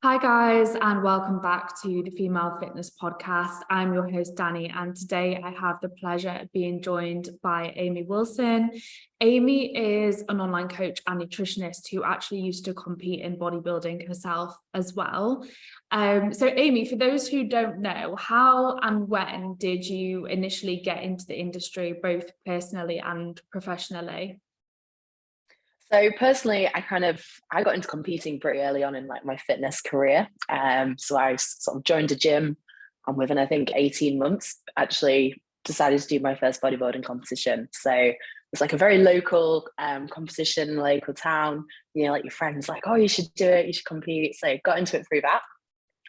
Hi, guys, and welcome back to the Female Fitness Podcast. I'm your host, Danny, and today I have the pleasure of being joined by Amy Wilson. Amy is an online coach and nutritionist who actually used to compete in bodybuilding herself as well. So, Amy, for those who don't know, how and when did you initially get into the industry, both personally and professionally? So personally, I got into competing pretty early on in my fitness career. So I sort of joined a gym, and within I think 18 months, actually decided to do my first bodybuilding competition. So it's like a very local competition, local town. Like your friends like, oh, you should do it, you should compete. So got into it through that.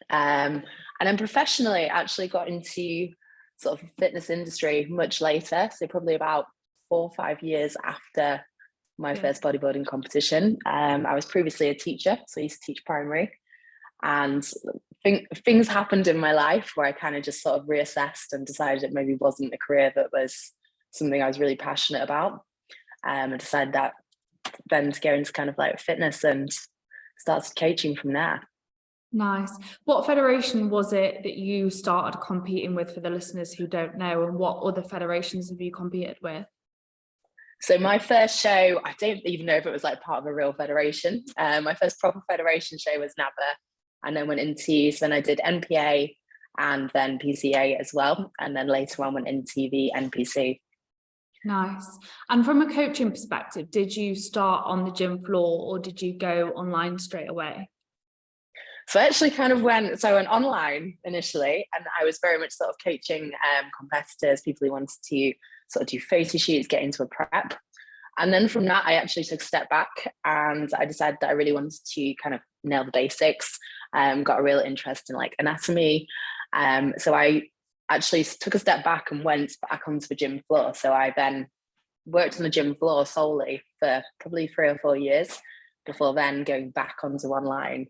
And then professionally, actually got into sort of fitness industry much later. So probably about 4 or 5 years after my first bodybuilding competition. I was previously a teacher, so I used to teach primary, and things happened in my life where I kind of just sort of reassessed and decided it maybe wasn't a career that was something I was really passionate about. And decided that then to go into kind of like fitness and started coaching from there. Nice. What federation was it that you started competing with, for the listeners who don't know, and what other federations have you competed with? So my first show, I don't even know if it was like part of a real federation. My first proper federation show was NABA, and then went into, so then I did NPA and then PCA as well. And then later on went into the NPC. Nice. And from a coaching perspective, did you start on the gym floor or did you go online straight away? So I actually kind of went online initially, and I was very much sort of coaching competitors, people who wanted to sort of do photo shoots, get into a prep. And then from that, I actually took a step back and I decided that I really wanted to kind of nail the basics. Got a real interest in like anatomy. So I actually took a step back and went back onto the gym floor. So I then worked on the gym floor solely for probably 3 or 4 years before then going back onto online.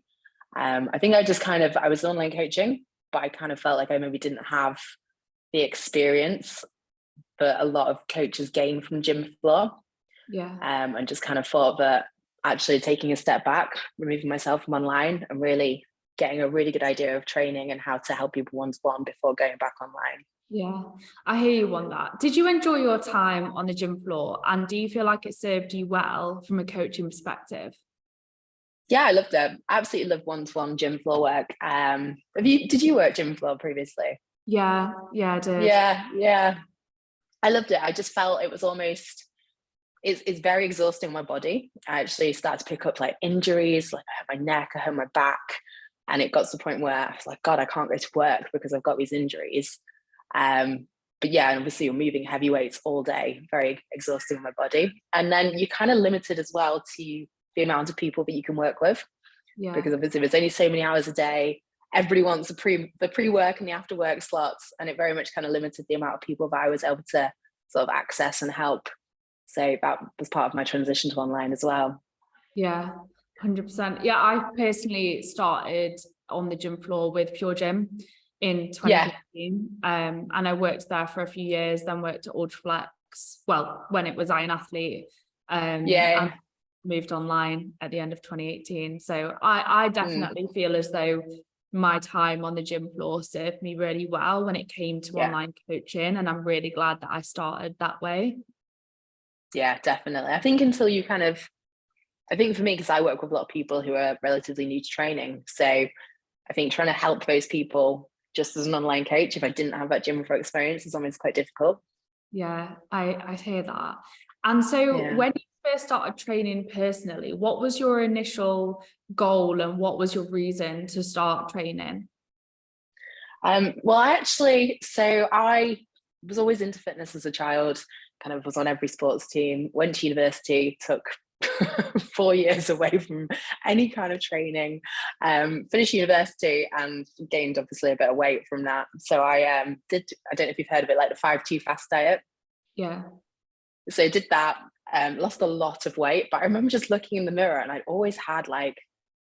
I think I was online coaching, but I kind of felt like I maybe didn't have the experience that a lot of coaches gain from gym floor. Yeah. And just kind of thought that actually taking a step back, removing myself from online and really getting a really good idea of training and how to help people one-to-one before going back online. Yeah, I hear you on that. Did you enjoy your time on the gym floor, and do you feel like it served you well from a coaching perspective? Yeah, I loved it. I absolutely loved one-to-one gym floor work. Did you work gym floor previously? Yeah, I did. Yeah. I loved it. I just felt it was almost, it's very exhausting on my body. I actually started to pick up like injuries, like I hurt my neck, I hurt my back. And it got to the point where I was like, God, I can't go to work because I've got these injuries. But yeah, and obviously you're moving heavy weights all day, very exhausting on my body. And then you're kind of limited as well to the amount of people that you can work with. Yeah. Because obviously there's only so many hours a day. Everybody wants the pre-work and the after work slots. And it very much kind of limited the amount of people that I was able to sort of access and help. So that was part of my transition to online as well. Yeah, 100%. Yeah, I personally started on the gym floor with Pure Gym in 2015. And I worked there for a few years, then worked at Ultraflex, well, when it was Iron Athlete. And moved online at the end of 2018. So I definitely feel as though my time on the gym floor served me really well when it came to online coaching. And I'm really glad that I started that way. Yeah, definitely. I think I think for me, because I work with a lot of people who are relatively new to training. So I think trying to help those people just as an online coach, if I didn't have that gym floor experience, is almost quite difficult. Yeah, I hear that. And so when you first started training personally, what was your initial goal and what was your reason to start training? Well, I was always into fitness as a child, kind of was on every sports team, went to university, took 4 years away from any kind of training, finished university and gained obviously a bit of weight from that. So I don't know if you've heard of it, like the 5-2 fast diet. Yeah. So I did that, lost a lot of weight, but I remember just looking in the mirror and I'd always had like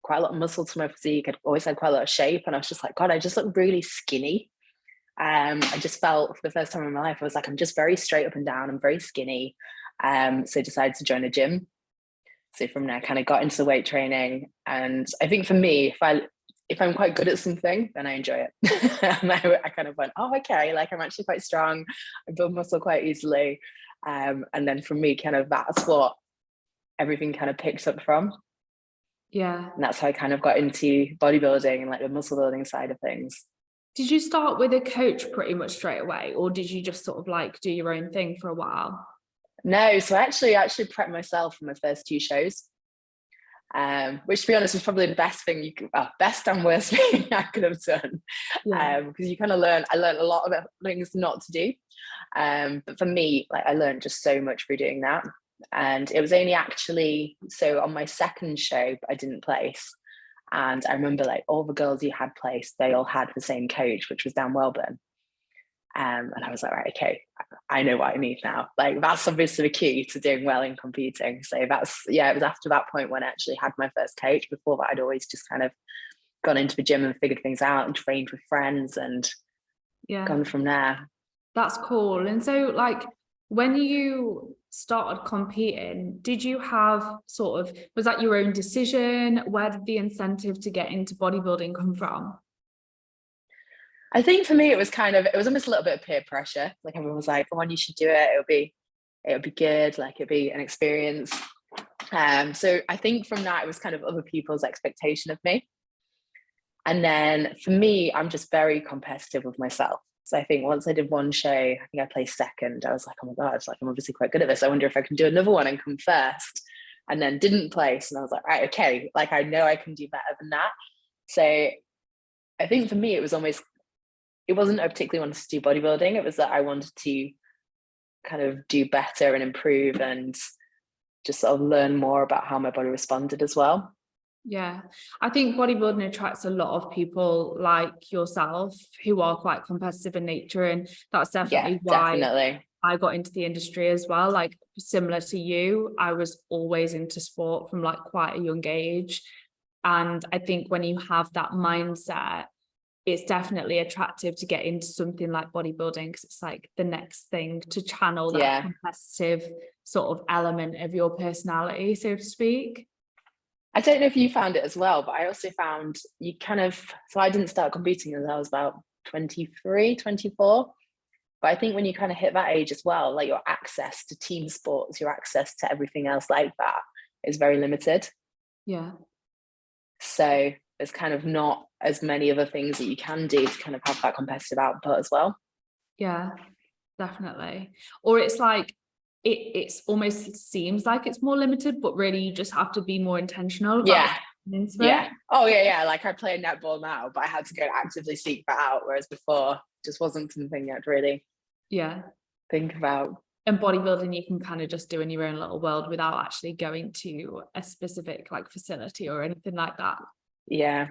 quite a lot of muscle to my physique. I'd always had quite a lot of shape, and I was just like, God, I just look really skinny. I just felt for the first time in my life, I was like, I'm just very straight up and down. I'm very skinny. So I decided to join a gym. So from there, I kind of got into the weight training. And I think for me, if I'm quite good at something, then I enjoy it. And I kind of went, oh, okay, like I'm actually quite strong. I build muscle quite easily. And then for me, kind of that's what everything kind of picks up from. Yeah. And that's how I kind of got into bodybuilding and like the muscle building side of things. Did you start with a coach pretty much straight away, or did you just sort of like do your own thing for a while? No, so I actually prepped myself for my first 2 shows. Which to be honest was probably the best thing you could, well, best and worst thing I could have done. Yeah. Because you kind of I learned a lot of things not to do. But for me, like I learned just so much through doing that. And it was only actually, so on my second show, I didn't place. And I remember like all the girls who had placed, they all had the same coach, which was Dan Welburn. And I was like, right, okay, I know what I need now. Like that's obviously the key to doing well in competing. So that's, yeah, it was after that point when I actually had my first coach. Before that, I'd always just kind of gone into the gym and figured things out and trained with friends and gone from there. That's cool. And so like when you started competing, did you have sort of, was that your own decision? Where did the incentive to get into bodybuilding come from? I think for me, it was almost a little bit of peer pressure. Like everyone was like, come on, you should do it. It would be good. Like it'd be an experience. So I think from that, it was kind of other people's expectation of me. And then for me, I'm just very competitive with myself. So I think once I did one show, I think I placed second. I was like, oh my God, like I'm obviously quite good at this. I wonder if I can do another one and come first. And then didn't place. And I was like, right, okay, like I know I can do better than that. So I think for me, it wasn't I particularly wanted to do bodybuilding. It was that I wanted to kind of do better and improve and just sort of learn more about how my body responded as well. Yeah, I think bodybuilding attracts a lot of people like yourself who are quite competitive in nature, and that's definitely why Definitely. I got into the industry as well. Like similar to you, I was always into sport from like quite a young age, and I think when you have that mindset, it's definitely attractive to get into something like bodybuilding because it's like the next thing to channel that competitive sort of element of your personality, so to speak. I don't know if you found it as well, but I also found so I didn't start competing until I was about 23, 24. But I think when you kind of hit that age as well, like your access to team sports, your access to everything else like that is very limited. Yeah. So there's kind of not as many other things that you can do to kind of have that competitive output as well. Yeah, definitely. Or it's like, it's almost seems like it's more limited, but really you just have to be more intentional about into it. Oh yeah. Like I play netball now, but I had to go actively seek that out, whereas before just wasn't something I'd really think about. And bodybuilding you can kind of just do in your own little world without actually going to a specific like facility or anything like that. Yeah,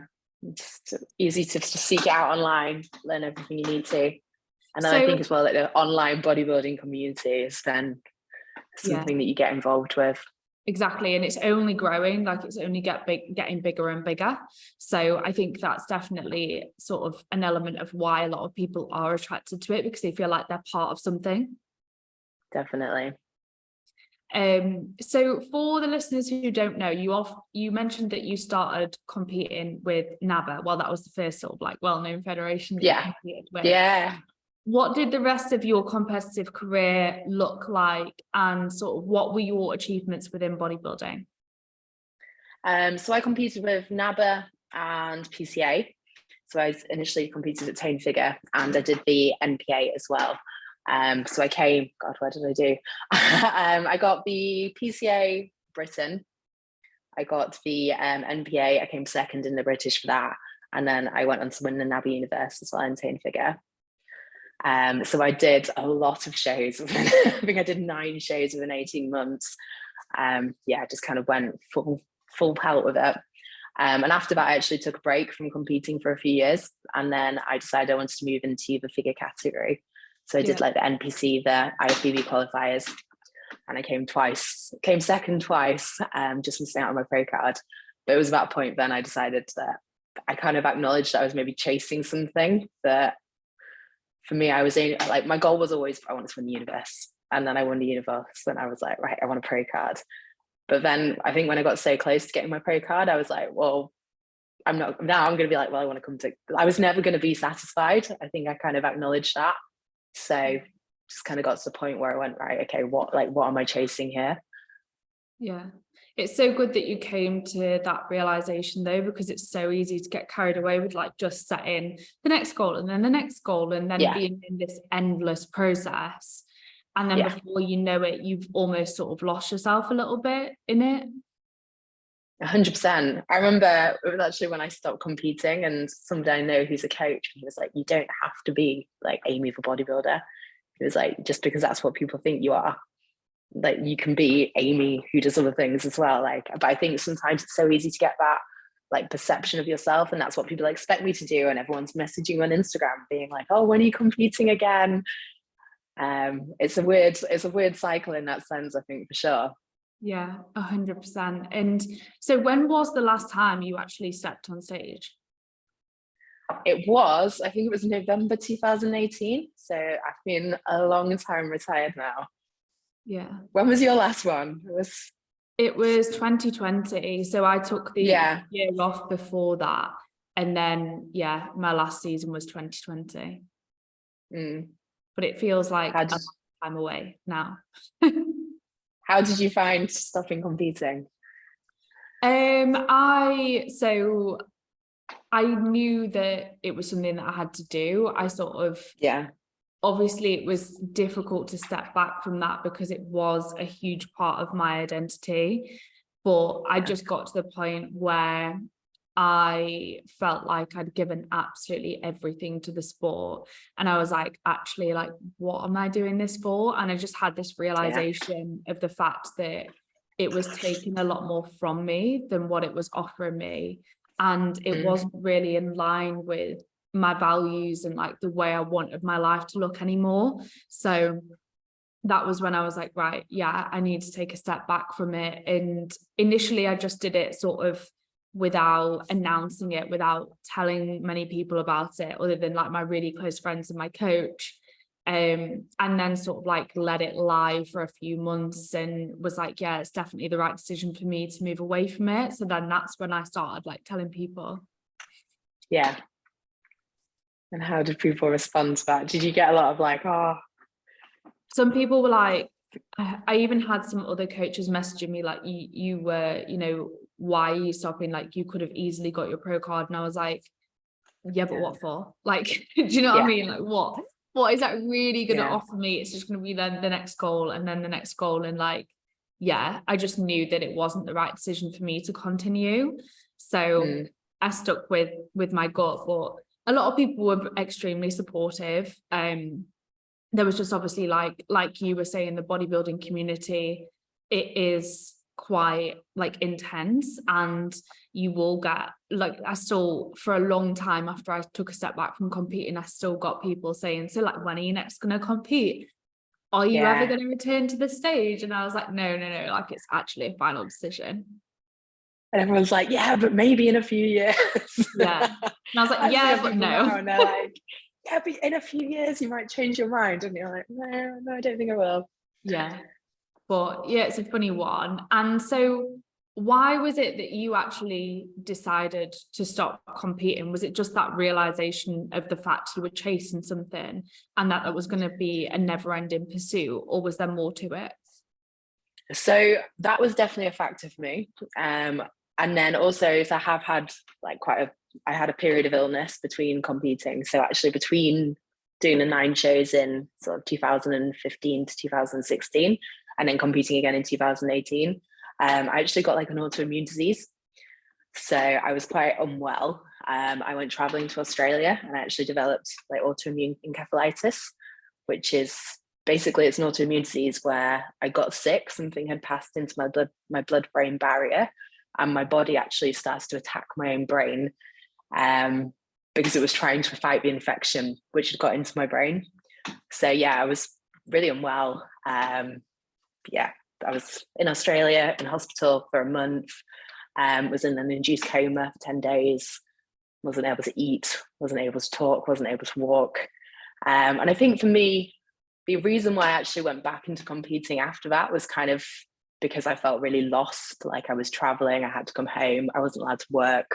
just easy to seek out online, learn everything you need to. And then I think as well that the online bodybuilding community is then something that you get involved with. Exactly. And it's only growing, like it's only getting bigger and bigger. So I think that's definitely sort of an element of why a lot of people are attracted to it, because they feel like they're part of something. Definitely. So for the listeners who don't know, you mentioned that you started competing with NABA. Well, that was the first sort of like well-known federation that you competed with. Yeah. What did the rest of your competitive career look like, and sort of what were your achievements within bodybuilding? So I competed with NABA and PCA. So I initially competed at Tone Figure and I did the NPA as well. So I came, God, where did I do? I got the PCA Britain. I got the NPA. I came second in the British for that. And then I went on to win the NABA Universe as well in Tone Figure. So I did a lot of shows. I think I did 9 shows within 18 months. Just kind of went full pelt with it. And after that, I actually took a break from competing for a few years. And then I decided I wanted to move into the figure category. So I did like the NPC, the IFBB qualifiers, and I came second twice, just missing out on my pro card. But it was at that point then I decided that I kind of acknowledged that I was maybe chasing something that for me, I was like, my goal was always, I wanted to win the universe. And then I won the universe and I was like, right, I want a pro card. But then I think when I got so close to getting my pro card, I was like, well, I'm not, now I'm going to be like, well, I want to come to, I was never going to be satisfied. I think I kind of acknowledged that. So just kind of got to the point where I went, right, okay, what am I chasing here? Yeah. It's so good that you came to that realization though, because it's so easy to get carried away with like just setting the next goal and then the next goal and then being in this endless process. And then before you know it, you've almost sort of lost yourself a little bit in it. 100%. I remember it was actually when I stopped competing, and somebody I know who's a coach, and he was like, you don't have to be like Amy the bodybuilder. He was like, just because that's what people think you are, like you can be Amy who does other things as well. Like, but I think sometimes it's so easy to get that like perception of yourself, and that's what people expect me to do. And everyone's messaging on Instagram being like, oh, when are you competing again? It's a weird cycle in that sense, I think, for sure. Yeah, 100%. And so when was the last time you actually stepped on stage? I think it was November 2018. So I've been a long time retired now. Yeah. When was your last one? It was 2020. So I took the year off before that. And then, my last season was 2020. But it feels like a long time away now. How did you find stopping competing? I knew that it was something that I had to do. I sort of, obviously it was difficult to step back from that because it was a huge part of my identity. But I just got to the point where I felt like I'd given absolutely everything to the sport. And I was like, actually, like, what am I doing this for? And I just had this realization of the fact that it was taking a lot more from me than what it was offering me. And it wasn't really in line with my values and like the way I wanted my life to look anymore. So that was when I was like, right, I need to take a step back from it. And initially I just did it sort of without announcing it, without telling many people about it, other than like my really close friends and my coach. And then sort of like let it lie for a few months and was like, it's definitely the right decision for me to move away from it. So then that's when I started like telling people. Yeah. And how did people respond to that? Did you get a lot of like, oh? Some people were like, I even had some other coaches messaging me like, you were, why are you stopping? Like, you could have easily got your pro card. And I was like, but what for? Like, do you know what I mean? Like, what is that really going to offer me? It's just going to be then the next goal and then the next goal. And like, I just knew that it wasn't the right decision for me to continue. So I stuck with my gut, but a lot of people were extremely supportive. There was just obviously like you were saying, the bodybuilding community, it is quite like intense, and you will get like, I still, for a long time after I took a step back from competing, I still got people saying, so like, when are you next going to compete? Are you ever going to return to the stage? And I was like, no, like, it's actually a final decision. And everyone's like, but maybe in a few years. And I was like, but no. And they're like, but in a few years you might change your mind. And you're like, no, I don't think I will. But it's a funny one. And so why was it that you actually decided to stop competing? Was it just that realization of the fact you were chasing something and that was going to be a never-ending pursuit, or was there more to it? So that was definitely a factor for me. And then also, so I have had like I had a period of illness between competing. So actually between doing the 9 shows in sort of 2015 to 2016, and then competing again in 2018, I actually got like an autoimmune disease. So I was quite unwell. I went traveling to Australia and I actually developed like autoimmune encephalitis, which is basically, it's an autoimmune disease where I got sick, something had passed into my blood-brain barrier, and my body actually starts to attack my own brain because it was trying to fight the infection which had got into my brain. So I was really unwell. I was in Australia in hospital for a month, was in an induced coma for 10 days, wasn't able to eat, wasn't able to talk, wasn't able to walk. And I think for me, the reason why I actually went back into competing after that was kind of because I felt really lost. Like, I was traveling, I had to come home, I wasn't allowed to work.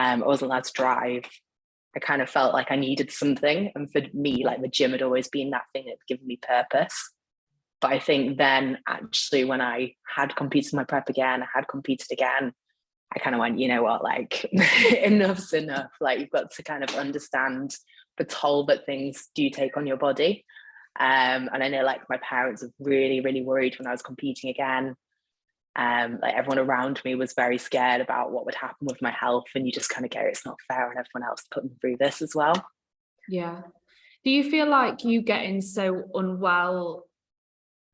I wasn't allowed to drive. I kind of felt like I needed something. And for me, like the gym had always been that thing that given me purpose. But I think then actually when I had competed my prep again, I had competed again, I kind of went, you know what, like enough's enough. Like you've got to kind of understand the toll that things do take on your body. And I know like my parents were really, really worried when I was competing again. Like everyone around me was very scared about what would happen with my health. And you just kind of go, it's not fair. And everyone else put them through this as well. Yeah. Do you feel like you getting so unwell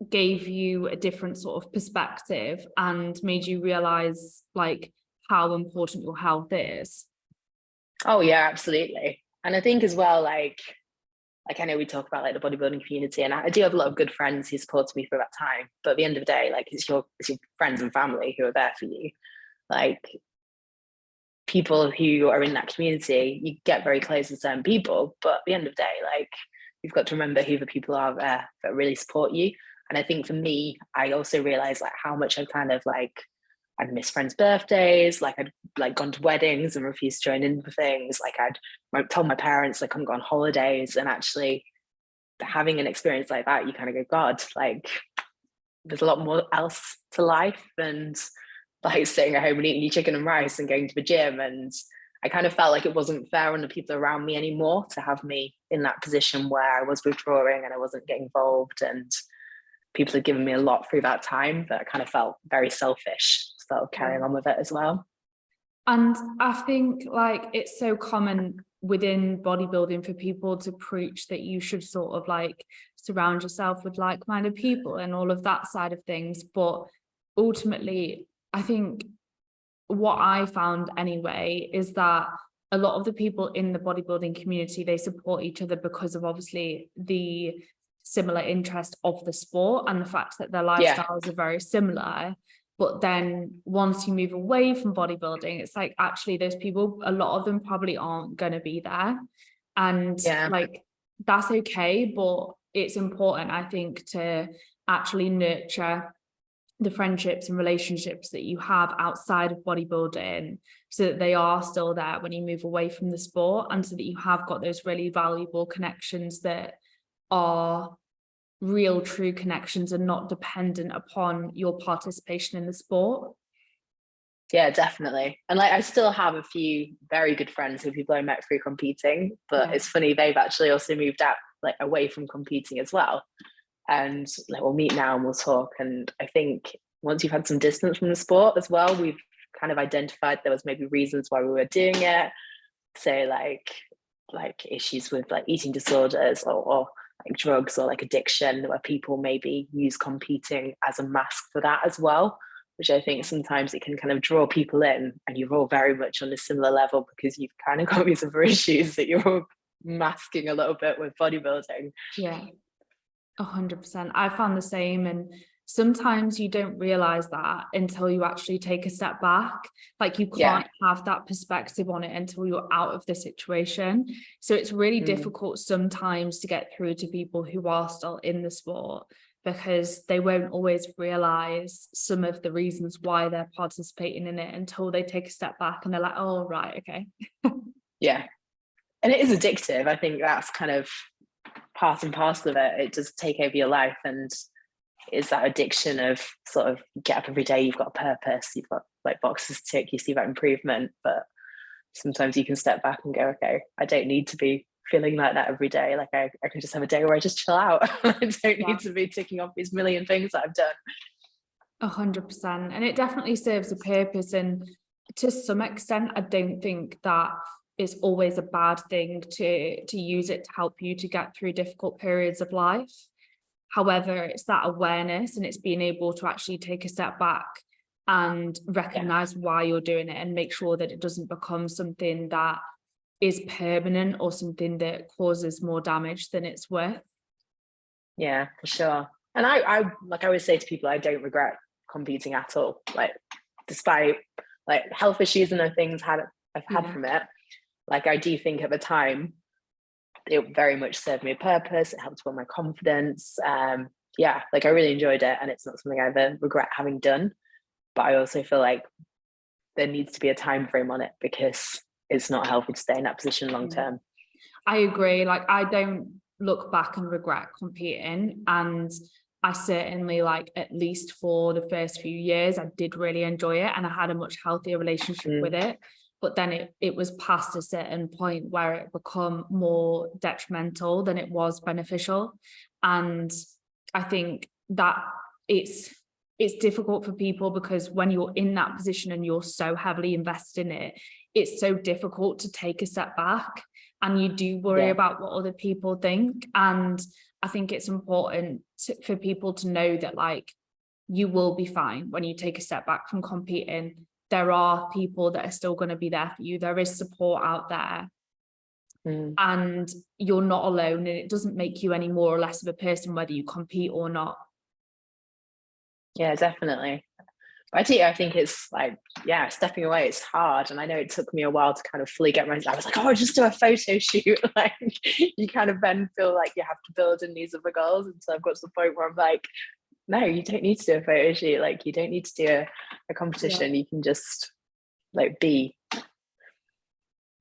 gave you a different sort of perspective and made you realize like how important your health is? Oh yeah, absolutely. And I think as well, like I know we talk about like the bodybuilding community, and I do have a lot of good friends who supported me through that time. But at the end of the day, like it's your friends and family who are there for you. Like people who are in that community, you get very close to certain people, but at the end of the day, like you've got to remember who the people are there that really support you. And I think for me, I also realized like how much I kind of like I'd miss friends' birthdays, like I'd like gone to weddings and refused to join in for things. Like I'd told my parents like I'm going on holidays, and actually having an experience like that, you kind of go, God, like there's a lot more else to life than like staying at home and eating your chicken and rice and going to the gym. And I kind of felt like it wasn't fair on the people around me anymore to have me in that position where I was withdrawing and I wasn't getting involved, and people had given me a lot through that time that I kind of felt very selfish, sort of carrying on with it as well. And I think like it's so common within bodybuilding for people to preach that you should sort of like surround yourself with like-minded people and all of that side of things. But ultimately, I think what I found anyway is that a lot of the people in the bodybuilding community, they support each other because of obviously the similar interest of the sport and the fact that their lifestyles are very similar. But then once you move away from bodybuilding, it's like actually those people, a lot of them probably aren't going to be there. And like that's okay, but it's important, I think, to actually nurture the friendships and relationships that you have outside of bodybuilding so that they are still there when you move away from the sport, and so that you have got those really valuable connections that are real true connections and not dependent upon your participation in the sport. Yeah, definitely. And like I still have a few very good friends who people I met through competing, but it's funny, they've actually also moved out like away from competing as well. And like we'll meet now and we'll talk. And I think once you've had some distance from the sport as well, we've kind of identified there was maybe reasons why we were doing it. Say like issues with like eating disorders or like drugs or like addiction, where people maybe use competing as a mask for that as well, which I think sometimes it can kind of draw people in, and you're all very much on a similar level because you've kind of got these other issues that you're all masking a little bit with bodybuilding. Yeah, 100%. I found the same. And sometimes you don't realize that until you actually take a step back. Like you can't have that perspective on it until you're out of the situation. So it's really difficult sometimes to get through to people who are still in the sport, because they won't always realize some of the reasons why they're participating in it until they take a step back and they're like, oh, right, okay. Yeah. And it is addictive. I think that's kind of part and parcel of it. It does take over your life, and is that addiction of sort of get up every day, you've got a purpose, you've got like boxes to tick, you see that improvement, but sometimes you can step back and go, okay, I don't need to be feeling like that every day. Like I can just have a day where I just chill out. I don't need to be ticking off these million things that I've done. 100%. And it definitely serves a purpose. And to some extent, I don't think that it's always a bad thing to use it to help you to get through difficult periods of life. However, it's that awareness, and it's being able to actually take a step back and recognize why you're doing it and make sure that it doesn't become something that is permanent or something that causes more damage than it's worth. Yeah, for sure. And I like I always say to people, I don't regret competing at all. Like despite like health issues and things I've had from it, like I do think at the time it very much served me a purpose. It helped build my confidence. Like I really enjoyed it, and it's not something I ever regret having done. But I also feel like there needs to be a time frame on it, because it's not healthy to stay in that position long Yeah. term. I agree. Like, I don't look back and regret competing, and I certainly, like, at least for the first few years, I did really enjoy it, and I had a much healthier relationship with it. But then it was past a certain point where it become more detrimental than it was beneficial. And I think that it's difficult for people, because when you're in that position and you're so heavily invested in it, it's so difficult to take a step back, and you do worry about what other people think. And I think it's important for people to know that, like, you will be fine when you take a step back from competing. There are people that are still going to be there for you. There is support out there, and you're not alone, and it doesn't make you any more or less of a person whether you compete or not. Yeah, definitely. I think it's like, yeah, stepping away, it's hard. And I know it took me a while to kind of fully get myself. I was like, oh, just do a photo shoot. Like, you kind of then feel like you have to build in these other goals. And so I've got to the point where I'm like, no, you don't need to do a photo shoot. Like, you don't need to do a competition. You can just like be.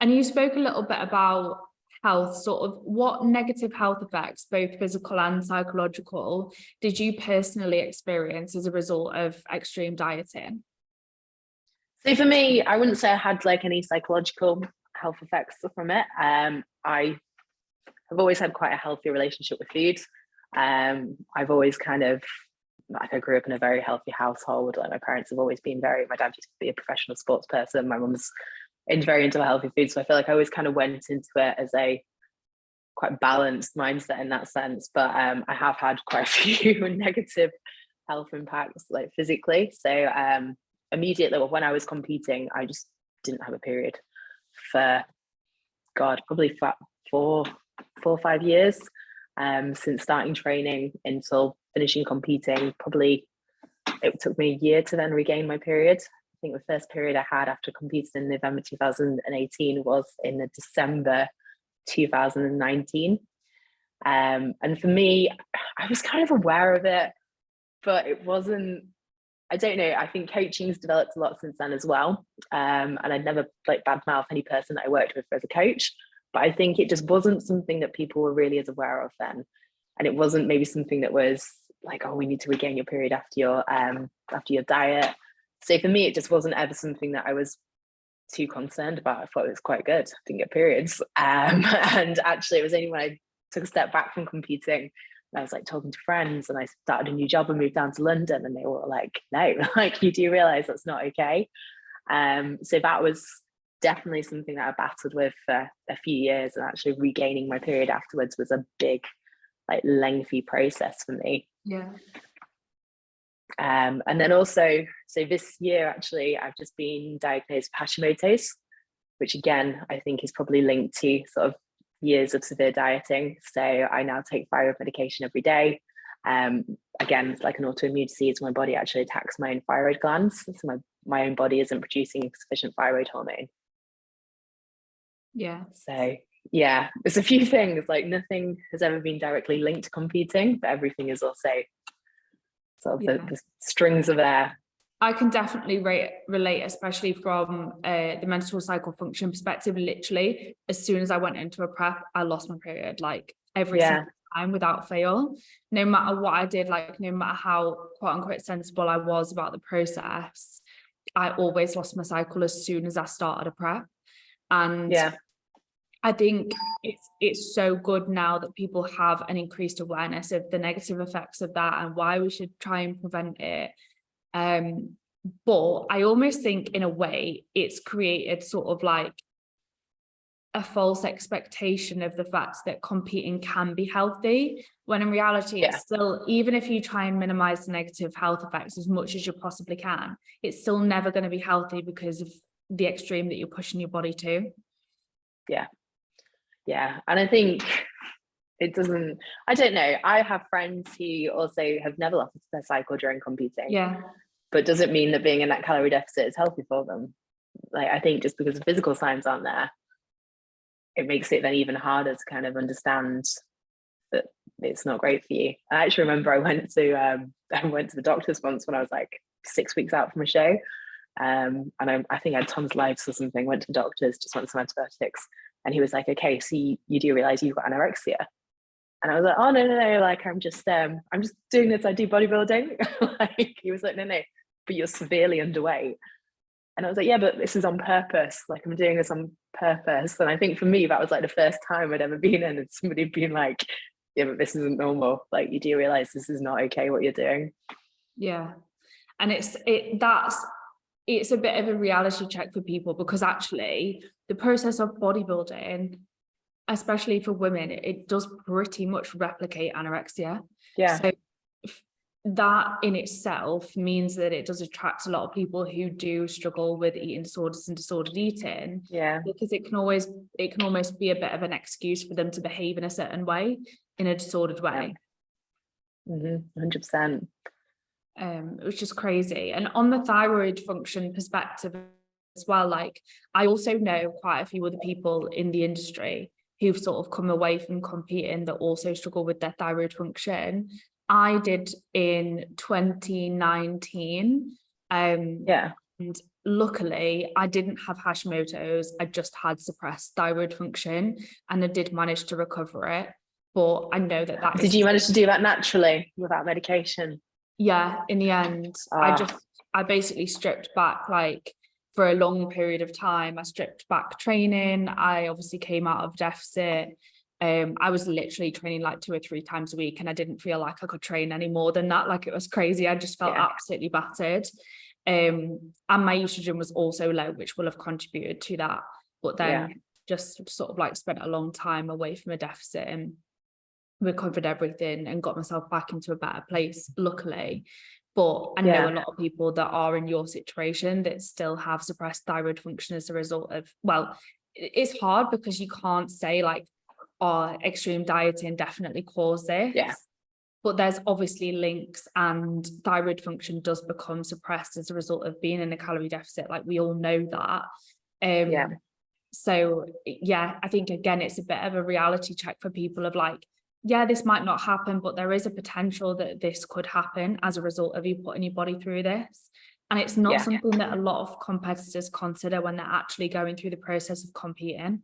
And you spoke a little bit about health, sort of what negative health effects, both physical and psychological, did you personally experience as a result of extreme dieting? So for me, I wouldn't say I had like any psychological health effects from it. I have always had quite a healthy relationship with food. I've always kind of, like, I grew up in a very healthy household. Like, my parents have always been my dad used to be a professional sports person. My mum's very into healthy food. So I feel like I always kind of went into it as a quite balanced mindset in that sense. But I have had quite a few negative health impacts, like physically. So immediately when I was competing, I just didn't have a period for, God, probably 4 or 5 years, since starting training until finishing competing. Probably it took me a year to then regain my period. I think the first period I had after competing in November 2018 was in December 2019. And for me, I was kind of aware of it, but it wasn't, I don't know, I think coaching's developed a lot since then as well. And I'd never like badmouth any person that I worked with as a coach, but I think it just wasn't something that people were really as aware of then. And it wasn't maybe something that was like, oh, we need to regain your period after your diet. So for me, it just wasn't ever something that I was too concerned about. I thought it was quite good. I didn't get periods. And actually it was only when I took a step back from competing, I was like talking to friends, and I started a new job and moved down to London, and they were like, no, like, you do realize that's not okay. So that was definitely something that I battled with for a few years, and actually regaining my period afterwards was a big, like, lengthy process for me. And then also, so this year actually I've just been diagnosed with Hashimoto's, which again I think is probably linked to sort of years of severe dieting. So I now take thyroid medication every day. Again, it's like an autoimmune disease. My body actually attacks my own thyroid glands, so my own body isn't producing sufficient thyroid hormone. So yeah, there's a few things, like nothing has ever been directly linked to competing, but everything is also sort of the strings are there. I can definitely relate, especially from the menstrual cycle function perspective. Literally, as soon as I went into a prep, I lost my period, like every single time without fail. No matter what I did, like no matter how quote unquote sensible I was about the process, I always lost my cycle as soon as I started a prep. And I think it's so good now that people have an increased awareness of the negative effects of that and why we should try and prevent it. But I almost think in a way it's created sort of like a false expectation of the fact that competing can be healthy, when in reality it's still, even if you try and minimize the negative health effects as much as you possibly can, it's still never going to be healthy because of the extreme that you're pushing your body to. And I think it doesn't, I don't know, I have friends who also have never lost their cycle during competing, but doesn't mean that being in that calorie deficit is healthy for them. Like, I think just because the physical signs aren't there, it makes it then even harder to kind of understand that it's not great for you. I actually remember I went to the doctor's once when I was like 6 weeks out from a show, And I think I had tonsillitis or something, went to the doctors, just want some antibiotics. And he was like, okay, so you do realize you've got anorexia? And I was like, oh, no, like, I'm just doing this. I do bodybuilding. Like, he was like, no, but you're severely underweight. And I was like, yeah, but this is on purpose. Like, I'm doing this on purpose. And I think for me, that was like the first time I'd ever been in, and somebody being like, yeah, but this isn't normal. Like, you do realize this is not okay what you're doing. Yeah. And it's a bit of a reality check for people, because actually the process of bodybuilding, especially for women, it does pretty much replicate anorexia. Yeah. So that in itself means that it does attract a lot of people who do struggle with eating disorders and disordered eating. Yeah. Because it can almost be a bit of an excuse for them to behave in a certain way, in a disordered way. Yeah. 100%. Which is crazy. And on the thyroid function perspective as well, like, I also know quite a few other people in the industry who've sort of come away from competing that also struggle with their thyroid function. I did in 2019. And luckily I didn't have Hashimoto's. I just had suppressed thyroid function, and I did manage to recover it. But I know that Did you manage to do that naturally without medication? Yeah, in the end, I basically stripped back, like, for a long period of time. I stripped back training. I obviously came out of deficit. I was literally training like 2 or 3 times a week, and I didn't feel like I could train any more than that. Like, it was crazy. I just felt absolutely battered. And my estrogen was also low, which will have contributed to that. But then just sort of like spent a long time away from a deficit and recovered everything and got myself back into a better place, luckily. But I know a lot of people that are in your situation that still have suppressed thyroid function as a result of, well, it's hard because you can't say like, oh, extreme dieting definitely caused this. Yeah. But there's obviously links, and thyroid function does become suppressed as a result of being in a calorie deficit. Like, we all know that. So yeah, I think again, it's a bit of a reality check for people of like, yeah, this might not happen, but there is a potential that this could happen as a result of you putting your body through this. And it's not something that a lot of competitors consider when they're actually going through the process of competing.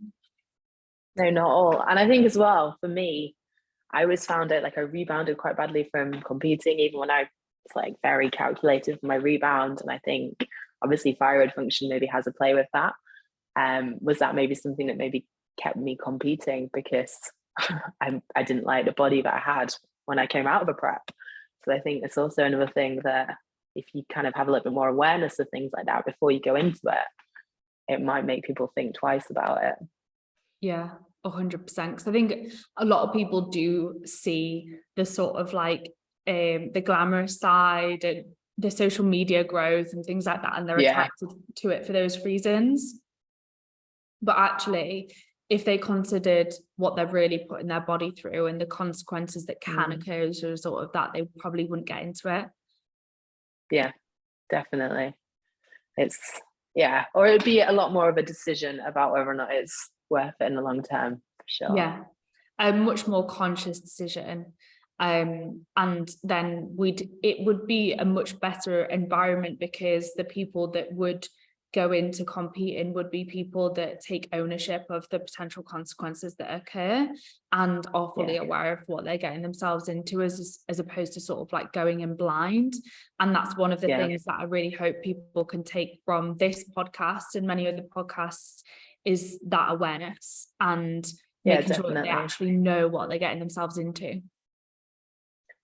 No, not all. And I think as well, for me, I always found it like I rebounded quite badly from competing, even when I was like very calculated for my rebound. And I think obviously thyroid function maybe has a play with that. Was that maybe something that maybe kept me competing, because I didn't like the body that I had when I came out of a prep. So I think it's also another thing that if you kind of have a little bit more awareness of things like that before you go into it, it might make people think twice about it. Yeah, 100%. Because I think a lot of people do see the sort of like the glamorous side and the social media growth and things like that, and they're attracted to it for those reasons. But actually, if they considered what they're really putting their body through and the consequences that can occur as a result of that, they probably wouldn't get into it. Yeah, definitely. Or it'd be a lot more of a decision about whether or not it's worth it in the long term, for sure. Yeah, a much more conscious decision. And then it would be a much better environment, because the people that would go into competing would be people that take ownership of the potential consequences that occur and are fully aware of what they're getting themselves into, as opposed to sort of like going in blind. And that's one of the things that I really hope people can take from this podcast and many other podcasts, is that awareness and making sure that they actually know what they're getting themselves into.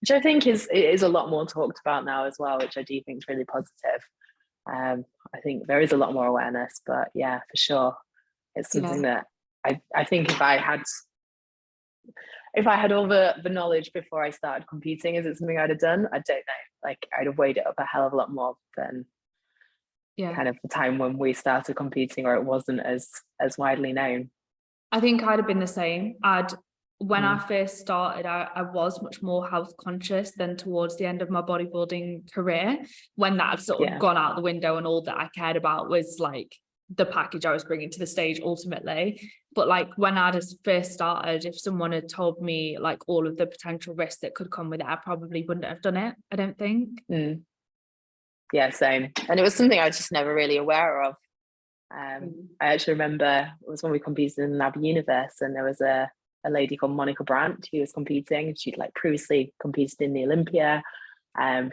Which I think is a lot more talked about now as well, which I do think is really positive. I think there is a lot more awareness, but yeah, for sure, it's something that I think if I had all the knowledge before I started competing, is it something I'd have done? I don't know. Like, I'd have weighed it up a hell of a lot more than kind of the time when we started competing, or it wasn't as widely known. I think I'd have been the same. When I first started, I was much more health conscious than towards the end of my bodybuilding career, when that had sort of gone out the window and all that I cared about was like the package I was bringing to the stage ultimately. But like, when I just first started, if someone had told me like all of the potential risks that could come with it, I probably wouldn't have done it, I don't think. Yeah, same. And it was something I was just never really aware of. I actually remember it was when we competed in the NAB Universe, and there was a lady called Monica Brandt who was competing. She'd like previously competed in the Olympia.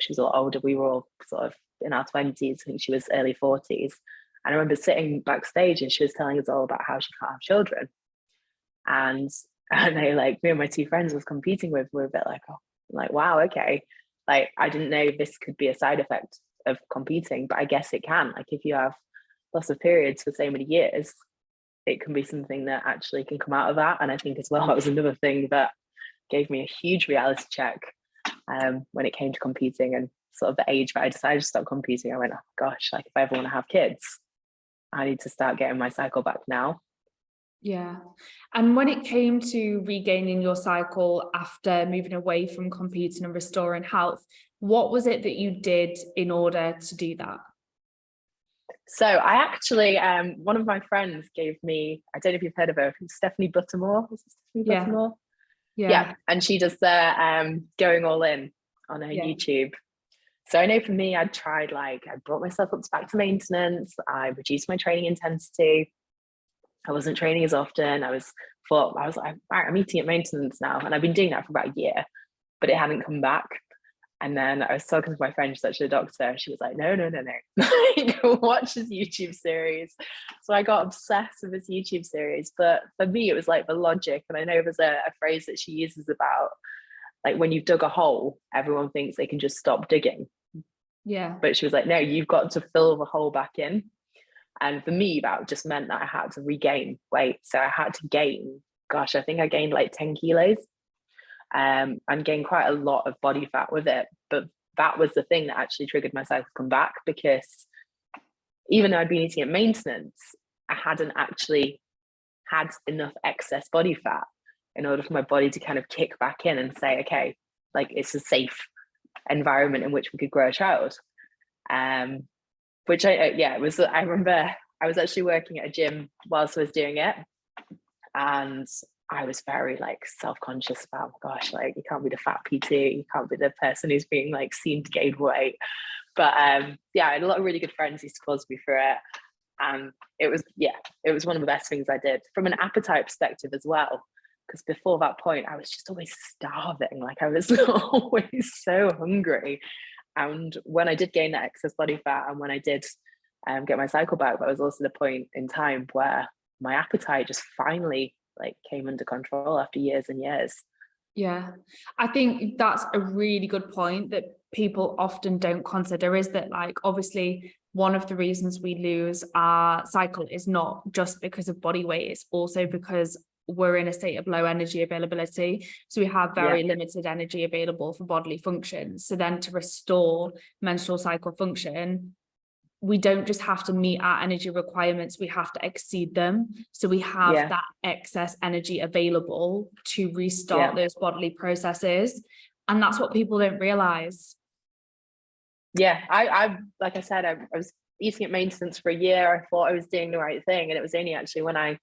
She was a lot older. We were all sort of in our 20s. I think she was early 40s. And I remember sitting backstage and she was telling us all about how she can't have children. And they, like, me and my two friends was competing with, were a bit like, oh, like, wow, okay. Like, I didn't know this could be a side effect of competing, but I guess it can. Like, if you have loss of periods for so many years, it can be something that actually can come out of that. And I think as well, that was another thing that gave me a huge reality check when it came to competing, and sort of the age that I decided to stop competing. I went, oh gosh, like if I ever want to have kids, I need to start getting my cycle back now. Yeah. And when it came to regaining your cycle after moving away from competing and restoring health, what was it that you did in order to do that? So I actually, one of my friends gave me, I don't know if you've heard of her, Stephanie Buttermore. Is it Stephanie Buttermore? Yeah. And she does the going all in on her YouTube. So I know for me, I'd tried, like, I brought myself up to back to maintenance. I reduced my training intensity. I wasn't training as often. I was like, right, I'm eating at maintenance now. And I've been doing that for about a year, but it hadn't come back. And then I was talking to my friend, she's actually a doctor, and she was like, no. Like, watch this YouTube series. So I got obsessed with this YouTube series. But for me, it was like the logic. And I know there's a phrase that she uses about, like, when you've dug a hole, everyone thinks they can just stop digging. Yeah. But she was like, no, you've got to fill the hole back in. And for me, that just meant that I had to regain weight. So I had to gain, gosh, I think I gained like 10 kilos and gained quite a lot of body fat with it. But that was the thing that actually triggered my cycle to come back, because even though I'd been eating at maintenance, I hadn't actually had enough excess body fat in order for my body to kind of kick back in and say, okay, like, it's a safe environment in which we could grow a child. Which I remember I was actually working at a gym whilst I was doing it, and I was very, like, self-conscious about, oh gosh, like, you can't be the fat PT, you can't be the person who's being, like, seen to gain weight. But I had a lot of really good friends who supported me through it, and it was one of the best things I did from an appetite perspective as well, because before that point I was just always starving. Like, I was always so hungry. And when I did gain that excess body fat, and when I did get my cycle back, that was also the point in time where my appetite just finally, like, came under control after years and years. Yeah, I think that's a really good point that people often don't consider, is that, like, obviously one of the reasons we lose our cycle is not just because of body weight, it's also because we're in a state of low energy availability. So we have very limited energy available for bodily functions. So then to restore menstrual cycle function, we don't just have to meet our energy requirements, we have to exceed them. So we have that excess energy available to restart those bodily processes. And that's what people don't realize. Yeah, I like I said, I was eating at maintenance for a year. I thought I was doing the right thing. And it was only actually when I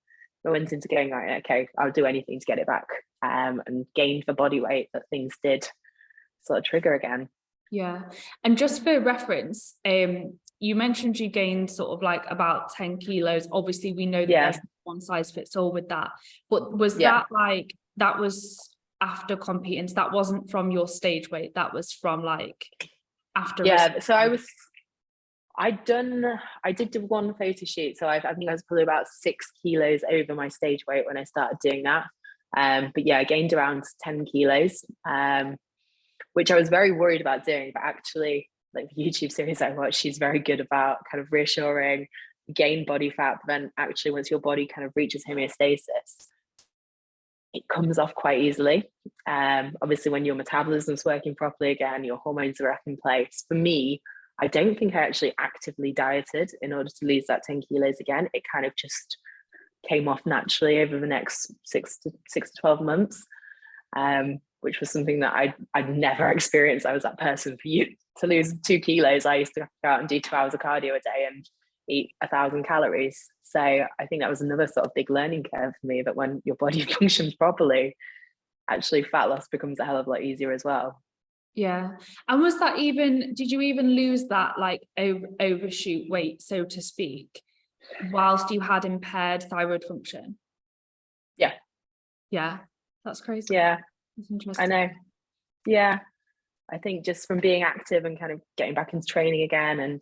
went into going, right, okay, I'll do anything to get it back, and gained the body weight, that things did sort of trigger again. Yeah. And just for reference, you mentioned you gained sort of like about 10 kilos. Obviously, we know that there's one size fits all with that. But was that like, that was after competing? So that wasn't from your stage weight, that was from like after. So I did do one photo shoot. So I think I was probably about 6 kilos over my stage weight when I started doing that. But yeah, I gained around 10 kilos, which I was very worried about doing. But actually, like, the YouTube series I watched, she's very good about kind of reassuring, gain body fat. But then actually, once your body kind of reaches homeostasis, it comes off quite easily. Obviously, when your metabolism's working properly again, your hormones are back in place. For me, I don't think I actually actively dieted in order to lose that 10 kilos again. It kind of just came off naturally over the next 6 to 12 months, which was something that I'd never experienced. I was that person. For you to lose 2 kilos, I used to go out and do 2 hours of cardio a day and eat 1,000 calories. So I think that was another sort of big learning curve for me, that when your body functions properly, actually fat loss becomes a hell of a lot easier as well. Yeah. And was that even, did you even lose that like overshoot weight, so to speak, whilst you had impaired thyroid function? Yeah. Yeah. That's crazy. Yeah, That's I interesting. know. Yeah. I think just from being active and kind of getting back into training again, and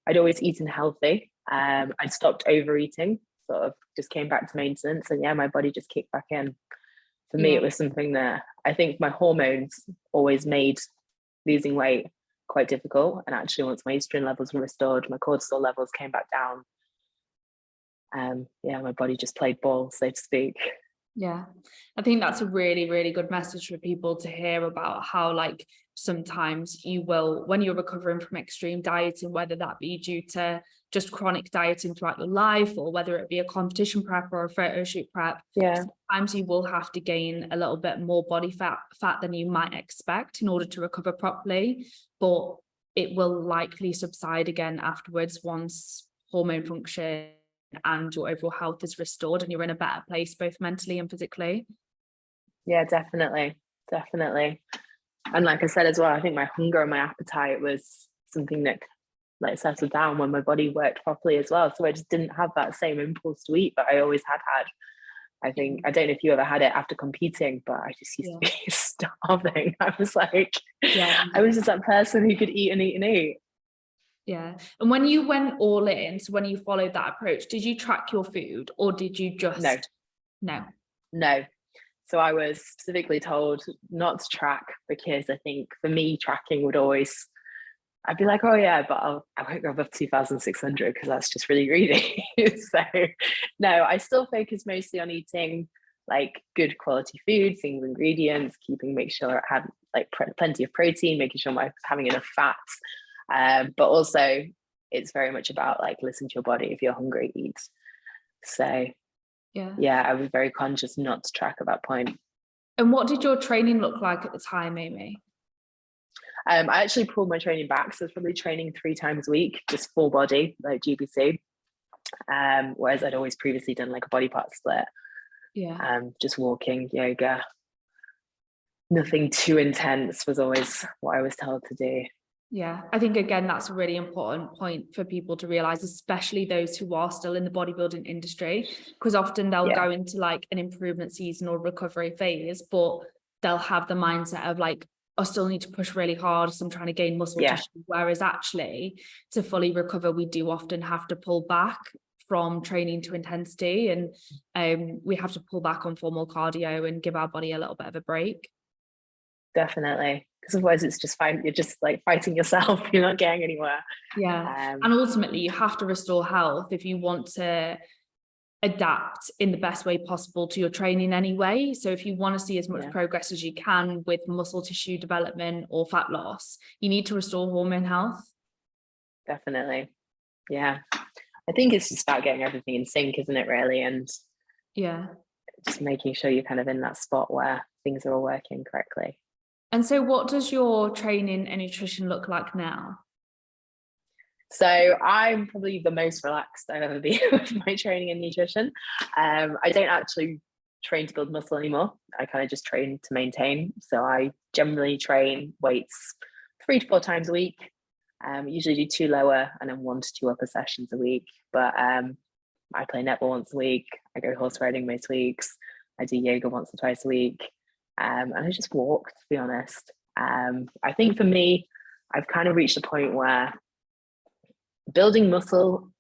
I'd always eaten healthy. I'd stopped overeating, sort of just came back to maintenance, and yeah, my body just kicked back in. For me, Yeah. it was something that I think my hormones always made losing weight quite difficult. And actually, once my estrogen levels were restored, my cortisol levels came back down. Yeah, my body just played ball, so to speak. Yeah. I think that's a really, really good message for people to hear about how like sometimes you will, when you're recovering from extreme dieting, whether that be due to just chronic dieting throughout your life, or whether it be a competition prep or a photo shoot prep, Yeah, sometimes you will have to gain a little bit more body fat than you might expect in order to recover properly, but it will likely subside again afterwards once hormone function and your overall health is restored and you're in a better place both mentally and physically. yeah, definitely, definitely. And like I said as well, I think my hunger and my appetite was something that like settled down when my body worked properly as well. So I just didn't have that same impulse to eat that I always had. I think, I don't know if you ever had it after competing, but I just used Yeah. to be starving. I was like, Yeah. I was just that person who could eat and eat and eat. Yeah. And when you went all in, so when you followed that approach, did you track your food or did you No, just, no? no. So I was specifically told not to track, because I think for me, tracking would always, I'd be like, oh yeah, but I won't go above 2,600 because that's just really greedy. So no, I still focus mostly on eating like good quality food, single ingredients, make sure I had like plenty of protein, making sure I'm having enough fats. But also it's very much about like listen to your body. If you're hungry, eat. So Yeah. yeah, I was very conscious not to track at that point. And what did your training look like at the time, Amy? I actually pulled my training back. So I was probably training 3 times a week, just full body, like GBC. Whereas I'd always previously done like a body part split. Yeah. Just walking, yoga, nothing too intense was always what I was told to do. Yeah, I think again that's a really important point for people to realize, especially those who are still in the bodybuilding industry, because often they'll Yeah, go into like an improvement season or recovery phase, but they'll have the mindset of like, I still need to push really hard, so I'm trying to gain muscle yeah, tissue. Whereas actually, to fully recover, we do often have to pull back from training to intensity, and we have to pull back on formal cardio and give our body a little bit of a break. definitely. Because otherwise it's just fine. You're just like fighting yourself. You're not getting anywhere. Yeah. And ultimately, you have to restore health if you want to adapt in the best way possible to your training anyway. So if you want to see as much Yeah, progress as you can with muscle tissue development or fat loss, you need to restore hormone health. definitely. Yeah. I think it's just about getting everything in sync, isn't it, really? And Yeah. just making sure you're kind of in that spot where things are all working correctly. And so what does your training and nutrition look like now? So I'm probably the most relaxed I've ever been with my training and nutrition. I don't actually train to build muscle anymore. I kind of just train to maintain. So I generally train weights 3 to 4 times a week. Usually do 2 lower and then 1 to 2 upper sessions a week. But I play netball once a week. I go horse riding most weeks. I do yoga once or twice a week. And I just walk, to be honest. I think for me, I've kind of reached a point where building muscle,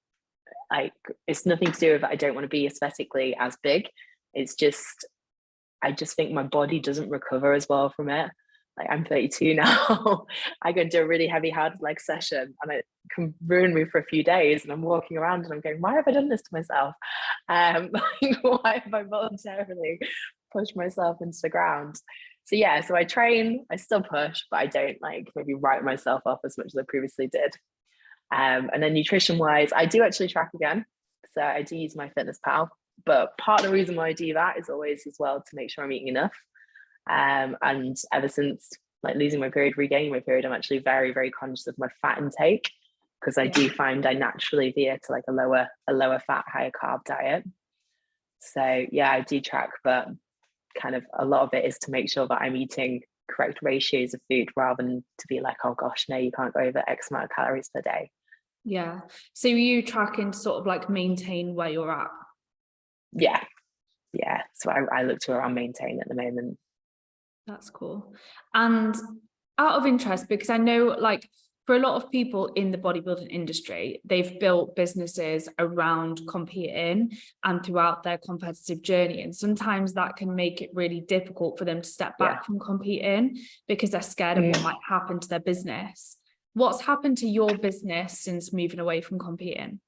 like, it's nothing to do with I don't want to be aesthetically as big. It's just I just think my body doesn't recover as well from it. Like, I'm 32 now. I go and do a really heavy hard leg session and it can ruin me for a few days. And I'm walking around and I'm going, why have I done this to myself? Like, why have I voluntarily pushed myself into the ground? So yeah, so I train, I still push, but I don't like maybe write myself off as much as I previously did. And then nutrition wise, I do actually track again. So I do use my fitness pal. But part of the reason why I do that is always as well to make sure I'm eating enough. And ever since like losing my period, regaining my period, I'm actually very, very conscious of my fat intake, because I do find I naturally veer to like a lower fat, higher carb diet. So yeah, I do track, but kind of a lot of it is to make sure that I'm eating correct ratios of food rather than to be like, oh gosh, no, you can't go over X amount of calories per day. Yeah. So you tracking to sort of like maintain where you're at? Yeah. So I look to around maintain at the moment. That's cool. And out of interest, because I know like for a lot of people in the bodybuilding industry, they've built businesses around competing and throughout their competitive journey. And sometimes that can make it really difficult for them to step back from competing because they're scared of what might happen to their business. What's happened to your business since moving away from competing?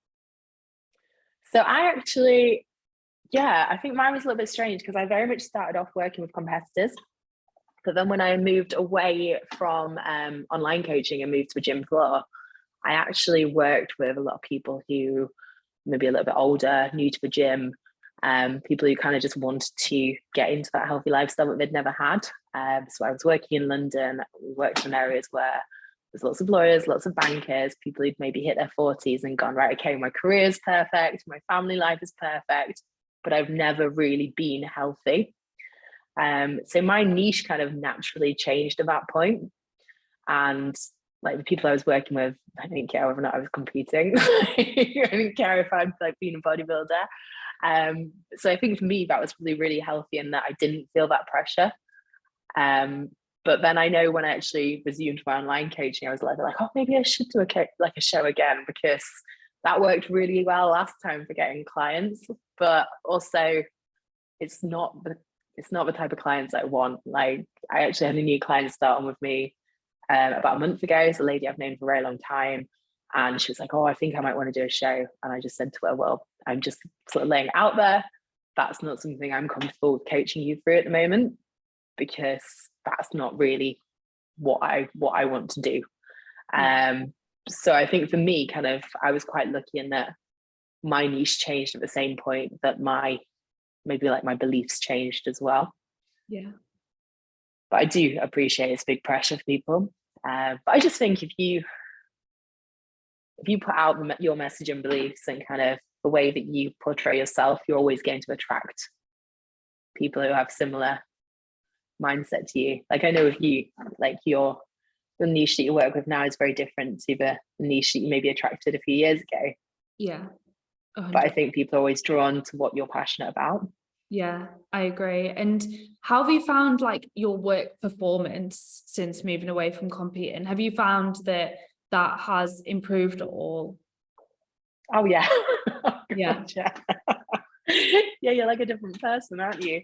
So I actually, I think mine was a little bit strange because I very much started off working with competitors. But then when I moved away from online coaching and moved to a gym floor, I actually worked with a lot of people who maybe a little bit older, new to the gym, people who kind of just wanted to get into that healthy lifestyle that they'd never had. So I was working in London. We worked in areas where there's lots of lawyers, lots of bankers, people who'd maybe hit their 40s and gone, right, okay, my career is perfect, my family life is perfect, but I've never really been healthy. So my niche kind of naturally changed at that point. And like the people I was working with, I didn't care whether or not I was competing. I didn't care if I'd like been a bodybuilder. So I think for me, that was really, really healthy in that I didn't feel that pressure. But then I know when I actually resumed my online coaching, I was like, oh, maybe I should do a show again, because that worked really well last time for getting clients. But also it's not the type of clients I want. Like I actually had a new client start on with me about a month ago. It's a lady I've known for a very long time. And she was like, oh, I think I might want to do a show. And I just said to her, well, I'm just sort of laying it out there. That's not something I'm comfortable with coaching you through at the moment, because that's not really what I want to do. So I think for me, kind of, I was quite lucky in that my niche changed at the same point that my beliefs changed as well. Yeah. But I do appreciate it's big pressure for people. But I just think if you put out your message and beliefs and kind of the way that you portray yourself, you're always going to attract people who have similar mindset to you. Like I know if you, like the niche that you work with now is very different to the niche that you maybe attracted a few years ago. Yeah. 100%. But I think people are always drawn to what you're passionate about. Yeah, I agree. And how have you found like your work performance since moving away from competing? Have you found that has improved at all? Oh yeah. Yeah. Yeah, you're like a different person, aren't you?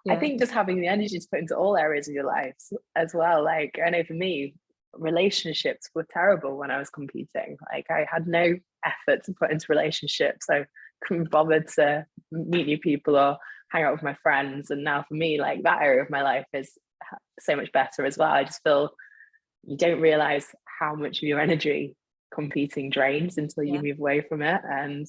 Yeah. I think just having the energy to put into all areas of your life as well. Like I know for me, relationships were terrible when I was competing. Like I had no effort to put into relationships. I couldn't bother to meet new people or hang out with my friends. And now for me, like that area of my life is so much better as well. I just feel you don't realize how much of your energy competing drains until you move away from it. And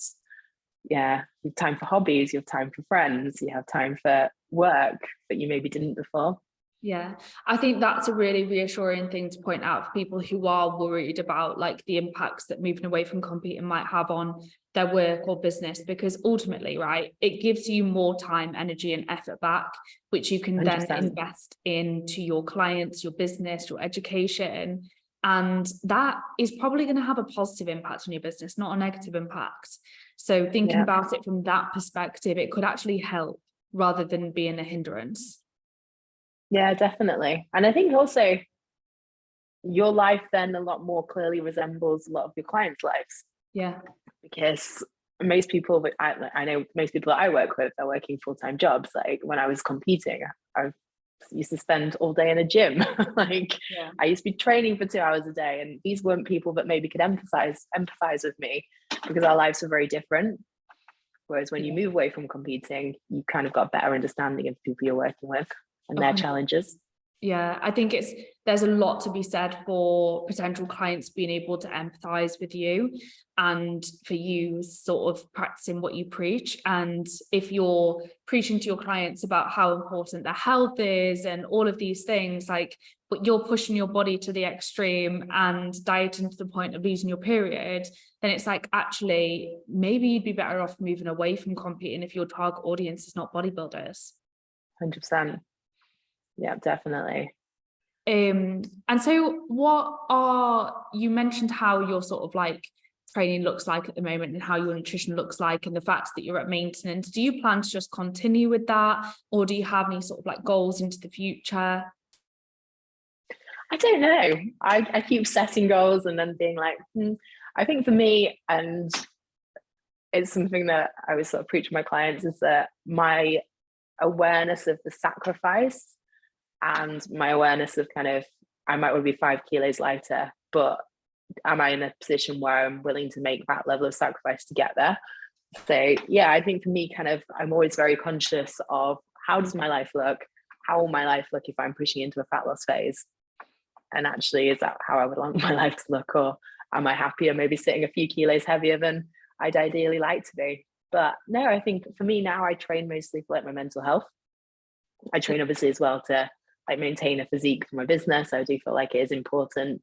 you have time for hobbies, you have time for friends, you have time for work that you maybe didn't before. Yeah, I think that's a really reassuring thing to point out for people who are worried about like the impacts that moving away from competing might have on their work or business, because ultimately, right, it gives you more time, energy and effort back, which you can 100%. Then invest into your clients, your business, your education. And that is probably going to have a positive impact on your business, not a negative impact. So thinking about it from that perspective, it could actually help rather than being a hindrance. Yeah, definitely. And I think also your life then a lot more clearly resembles a lot of your clients' lives. Yeah. Because most people that I know, most people that I work with are working full-time jobs. Like when I was competing, I used to spend all day in a gym. I used to be training for 2 hours a day. And these weren't people that maybe could empathize with me, because our lives are very different. Whereas when you move away from competing, you kind of got a better understanding of the people you're working with and their challenges. Yeah, I think there's a lot to be said for potential clients being able to empathize with you, and for you sort of practicing what you preach. And if you're preaching to your clients about how important their health is and all of these things, like, but you're pushing your body to the extreme and dieting to the point of losing your period, then it's like, actually, maybe you'd be better off moving away from competing if your target audience is not bodybuilders. 100%. Yeah, definitely. And so you mentioned how your sort of like training looks like at the moment and how your nutrition looks like and the fact that you're at maintenance. Do you plan to just continue with that, or do you have any sort of like goals into the future? I don't know. I keep setting goals and then being like, I think for me, and it's something that I always sort of preach to my clients, is that my awareness of the sacrifice and my awareness of kind of, I might want to be 5 kilos lighter, but am I in a position where I'm willing to make that level of sacrifice to get there? So yeah, I think for me, kind of, I'm always very conscious of how does my life look? How will my life look if I'm pushing into a fat loss phase? And actually, is that how I would want my life to look? Or am I happier maybe sitting a few kilos heavier than I'd ideally like to be? But no, I think for me now, I train mostly for like my mental health. I train obviously as well to like maintain a physique for my business. I do feel like it is important,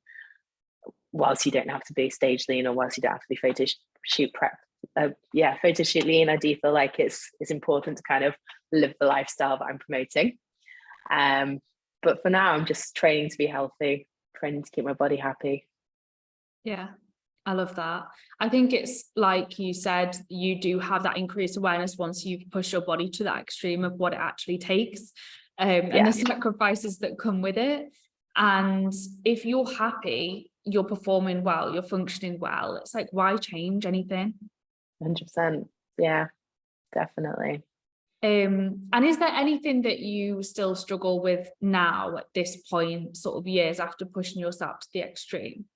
whilst you don't have to be stage lean, or whilst you don't have to be photo shoot prep. Photo shoot lean. I do feel like it's important to kind of live the lifestyle that I'm promoting. But for now, I'm just training to be healthy, training to keep my body happy. Yeah, I love that. I think it's like you said, you do have that increased awareness once you've pushed your body to that extreme of what it actually takes, and the sacrifices that come with it. And if you're happy, you're performing well, you're functioning well, it's like, why change anything? 100%. Yeah, definitely. And is there anything that you still struggle with now at this point, sort of years after pushing yourself to the extreme?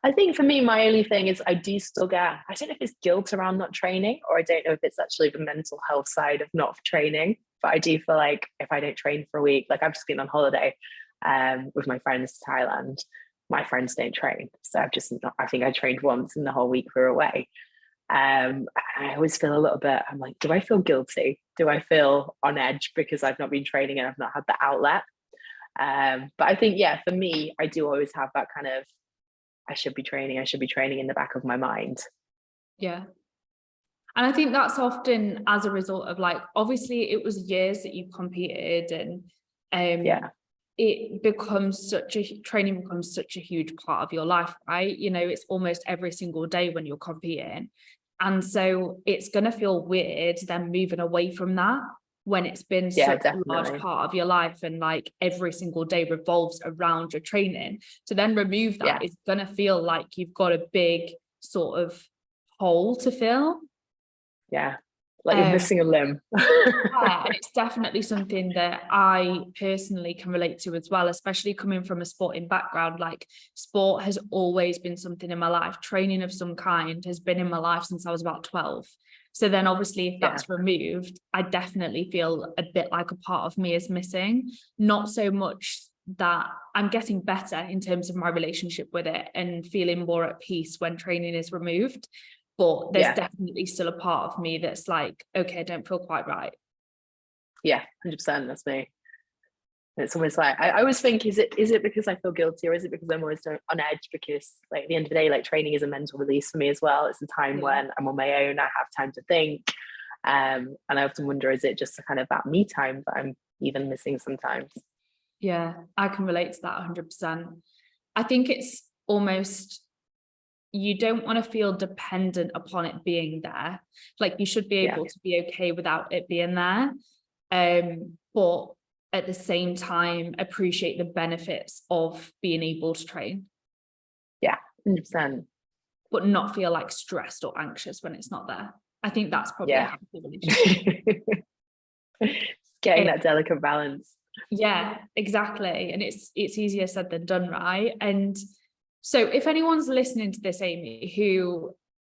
I think for me, my only thing is I do still get, I don't know if it's guilt around not training, or I don't know if it's actually the mental health side of not training, but I do feel like if I don't train for a week, like I've just been on holiday with my friends to Thailand, my friends don't train. So I think I trained once in the whole week we were away. I always feel a little bit, I'm like, do I feel guilty? Do I feel on edge because I've not been training and I've not had the outlet? But I think, yeah, for me, I do always have that kind of, I should be training in the back of my mind. Yeah. And I think that's often as a result of like, obviously it was years that you competed, and it becomes training becomes such a huge part of your life, right? You know, it's almost every single day when you're competing. And so it's going to feel weird then moving away from that when it's been such a large part of your life, and like every single day revolves around your training. To then remove that is going to feel like you've got a big sort of hole to fill. Yeah, like you're missing a limb. Yeah, and it's definitely something that I personally can relate to as well, especially coming from a sporting background. Like, sport has always been something in my life. Training of some kind has been in my life since I was about 12. So then obviously if that's removed, I definitely feel a bit like a part of me is missing. Not so much that I'm getting better in terms of my relationship with it and feeling more at peace when training is removed. But there's definitely still a part of me that's like, okay, I don't feel quite right. Yeah, 100%. That's me. It's almost like I always think, is it because I feel guilty, or is it because I'm always on edge? Because like at the end of the day, like training is a mental release for me as well. It's a time when I'm on my own, I have time to think. And I often wonder, is it just a kind of that me time that I'm even missing sometimes? Yeah, I can relate to that 100%. I think it's almost, you don't want to feel dependent upon it being there. Like, you should be able to be okay without it being there. But at the same time, appreciate the benefits of being able to train. Yeah, 100%. But not feel like stressed or anxious when it's not there. I think that's probably a healthy relationship. Getting that delicate balance. Yeah, exactly. And it's easier said than done, right? And so if anyone's listening to this, Amy, who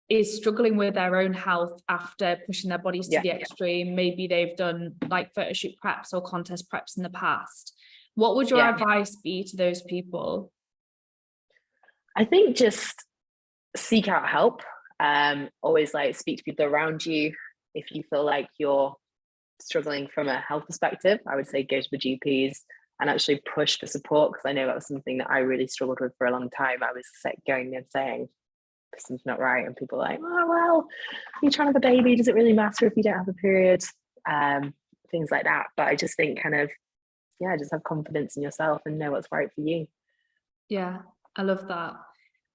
is struggling with their own health after pushing their bodies to the extreme, maybe they've done like photo shoot preps or contest preps in the past, what would your advice be to those people? I think just seek out help. Always like speak to people around you. If you feel like you're struggling from a health perspective, I would say go to the GPs and actually push for support, because I know that was something that I really struggled with for a long time. I was going and saying something's not right, and people are like, oh well, you're trying to have a baby, does it really matter if you don't have a period? Things like that. But I just think kind of yeah, just have confidence in yourself and know what's right for you. Yeah, I love that.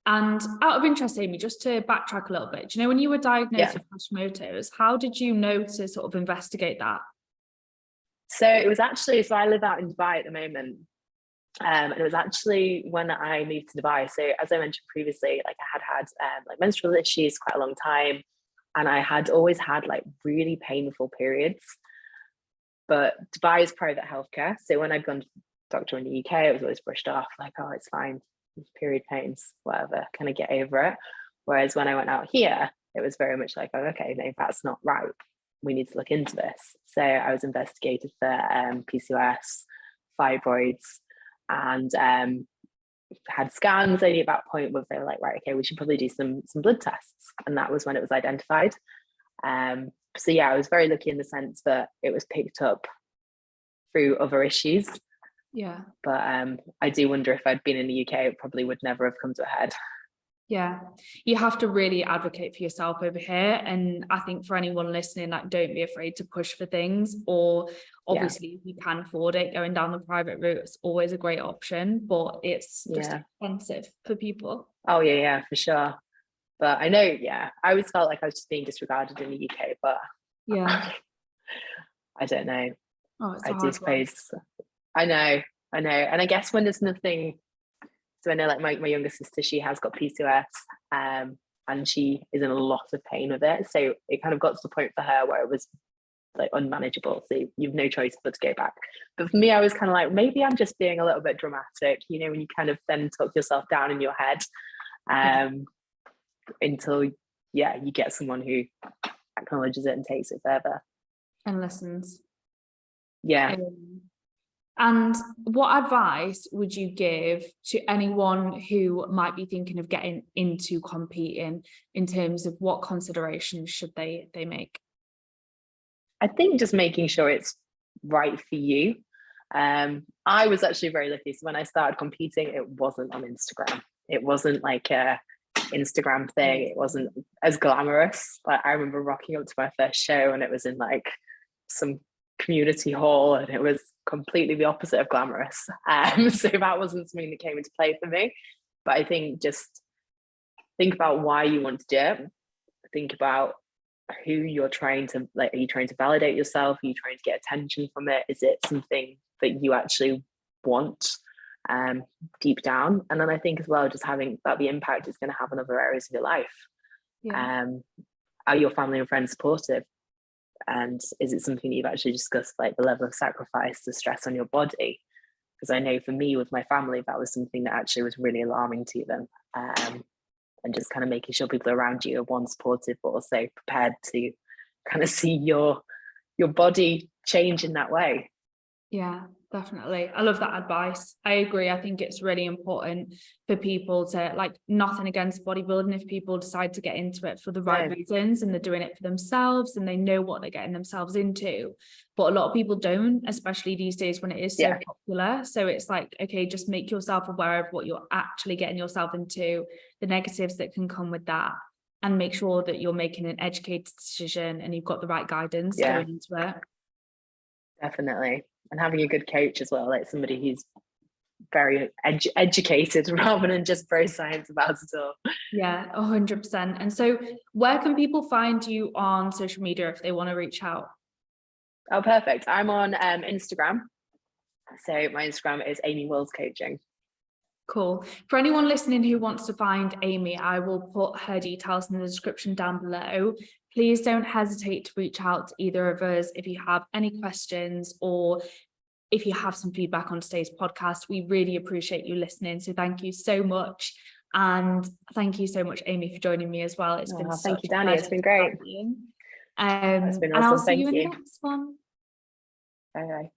And out of interest, Amy, just to backtrack a little bit, do you know when you were diagnosed with Hashimoto's, how did you know to sort of investigate that? So it was actually, so I live out in Dubai at the moment. And it was actually when I moved to Dubai. So as I mentioned previously, like I had like menstrual issues quite a long time, and I had always had like really painful periods. But Dubai is private healthcare, so when I'd gone to the doctor in the UK, it was always brushed off like, oh, it's fine, period pains, whatever, kind of get over it. Whereas when I went out here, it was very much like, oh, okay, no, that's not right. We need to look into this. So I was investigated for PCOS, fibroids, and had scans only about a point where they were like, right, okay, we should probably do some blood tests. And that was when it was identified. So yeah, I was very lucky in the sense that it was picked up through other issues. Yeah. But I do wonder if I'd been in the UK, it probably would never have come to a head. Yeah, you have to really advocate for yourself over here. And I think for anyone listening, like, don't be afraid to push for things, or obviously if you can afford it, going down the private route is always a great option, but it's just expensive for people. Oh yeah, for sure. But I know, I always felt like I was just being disregarded in the UK, but yeah, I don't know. oh, it's I do suppose I know. And I guess when there's nothing, so I know like my younger sister, she has got PCOS, and she is in a lot of pain with it. So it kind of got to the point for her where it was like unmanageable. So you've no choice but to go back. But for me, I was kind of like, maybe I'm just being a little bit dramatic, you know, when you kind of then talk yourself down in your head, until you get someone who acknowledges it and takes it further and listens. And what advice would you give to anyone who might be thinking of getting into competing, in terms of what considerations should they make? I think just making sure it's right for you. I was actually very lucky. So when I started competing, it wasn't on Instagram. It wasn't like a Instagram thing. It wasn't as glamorous. Like I remember rocking up to my first show and it was in like some community hall, and it was completely the opposite of glamorous. So that wasn't something that came into play for me. But I think just think about why you want to do it. Think about who you're trying to, like, are you trying to validate yourself? Are you trying to get attention from it? Is it something that you actually want deep down? And then I think as well, just having about the impact it's going to have on other areas of your life. Are your family and friends supportive? And is it something you've actually discussed, like the level of sacrifice, the stress on your body? Because I know for me with my family, that was something that actually was really alarming to them. And just kind of making sure people around you are, one, supportive, but also prepared to kind of see your body change in that way. Yeah, definitely. I love that advice. I agree. I think it's really important for people to, like, nothing against bodybuilding if people decide to get into it for the right reasons and they're doing it for themselves and they know what they're getting themselves into. But a lot of people don't, especially these days when it is so popular. So it's like, okay, just make yourself aware of what you're actually getting yourself into, the negatives that can come with that, and make sure that you're making an educated decision and you've got the right guidance going into it. Definitely. And having a good coach as well, like somebody who's very educated rather than just very science about it all. Yeah, 100%. And so where can people find you on social media if they want to reach out? Oh, perfect. I'm on Instagram. So my Instagram is Amy Wills Coaching. Cool. For anyone listening who wants to find Amy, I will put her details in the description down below. Please don't hesitate to reach out to either of us if you have any questions or if you have some feedback on today's podcast. We really appreciate you listening. So thank you so much. And thank you so much, Amy, for joining me as well. It's been thank you, Danny. It's been great. It's been awesome. And I'll see you in the next one. Bye.